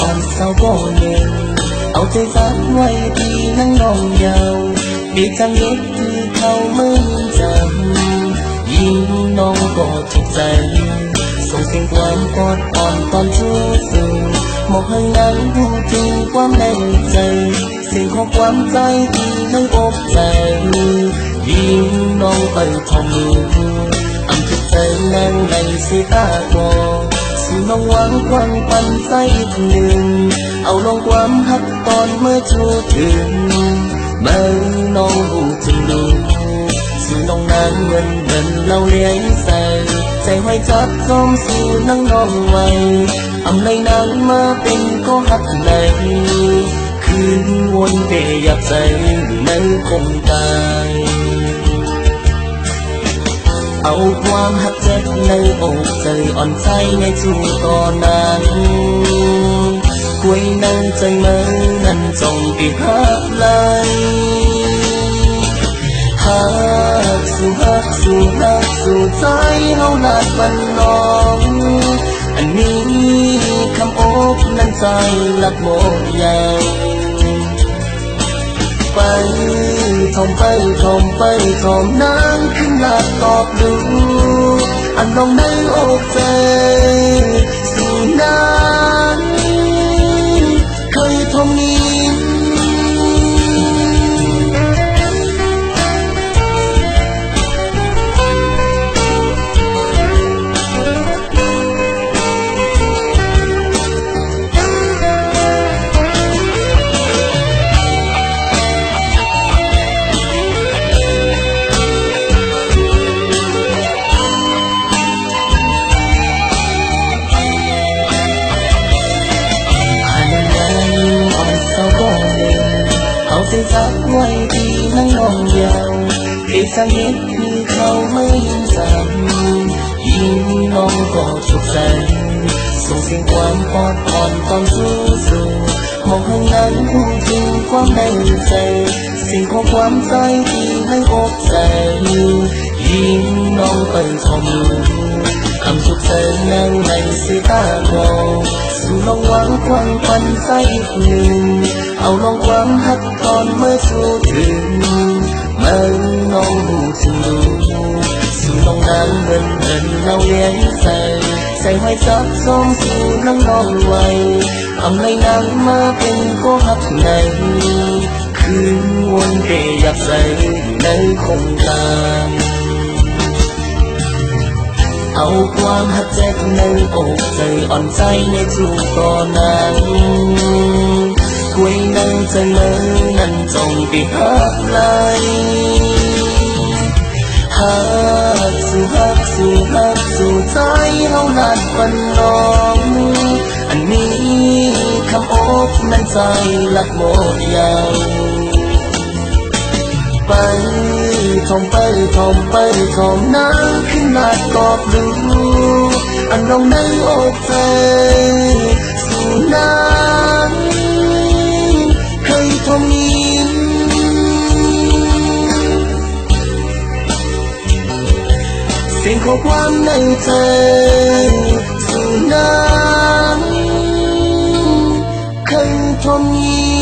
อ่อนเศร้าก็เย็นเอาใจฝากไว้ที่นั่งนองยาวปีจังเย็ดคือเขาไม่จำยิ่งน้องก็ถูกใจส่งเสียงความกอดอ่อนตอนชู้สื่อมองให้นั้นพูดถึงความในใจเสียงของความใจที่ให้อกใจยิ่งน้องไปทอมมืออันทุกใจนั่งในสีตาโกสู่น้องหวังควันปันใจอีกหนึ่งเอาลงความหักตอนเมื่อชูถึงเมื่อน้องหูจึงดูสู่น้องนางเงินเดินเราเลี้ยงใส่ใจไว้จับจอมสู่นั่งน้องไว้อำในนางมาเป็นก็หักในคืนวนเปอยากใจในคงตายเอาความหักเจ็บในอกใจอ่อนใจในชูก่อนนั้นคุยนั่งใจเมื่อนั้นจงปีหักเลยหักสู่หักสู่หักสู่ใจเฮาลาดวันน้องอันนี้คำอกนั้นใจหลักโมยาวไปทอมไปทอมไปทอมนางขึ้นลาตอบดูอันน้องในอกใจสู่นางเคยทอมนี้เอาใจฝากไว้ที่นั่งนองยาวเอกสังเกตคือเขาไม่จำยิ่งน้องก็ถูกใจส่งเสียงความปอดอ่อนตอนสู้สู้มองข้างนั้นพูดถึงความในใจสิ่งของความใจที่ให้อกใจยิ่งน้องไปทอมมือคำสุขใจนั่งในสีตาโกสู่ลองหวังควันปันใจอีกหนึ่งเอาลองความหักตอนเมื่อชูถึงเมื่อน้องหูถึงดูสู่น้องนางเดินเดินเราเลี้ยงใส่ไว้จับซ้อมสู่น้องน้องไว้ทำให้นางมาเป็นก็หักในคืนวนเปอยากใส่ในคงตามเอาความหักเจ็บในอกใจอ่อนใจในทุกตอนนั้นคุยนั่งใจเมื่อนั้นจงปีหักเลยหักสู่หักสู่หักสู่ใจเฮาลาดวันน้องอันนี้คำอกนั้นใจหลักโมยาวไปทอมไปทอมไปทอมนางขึ้นลาดกอบดูอันน้องในอกใจสู่นางเคยทอมนี้เสียงของความในใจสู่นางเคยทอมนี้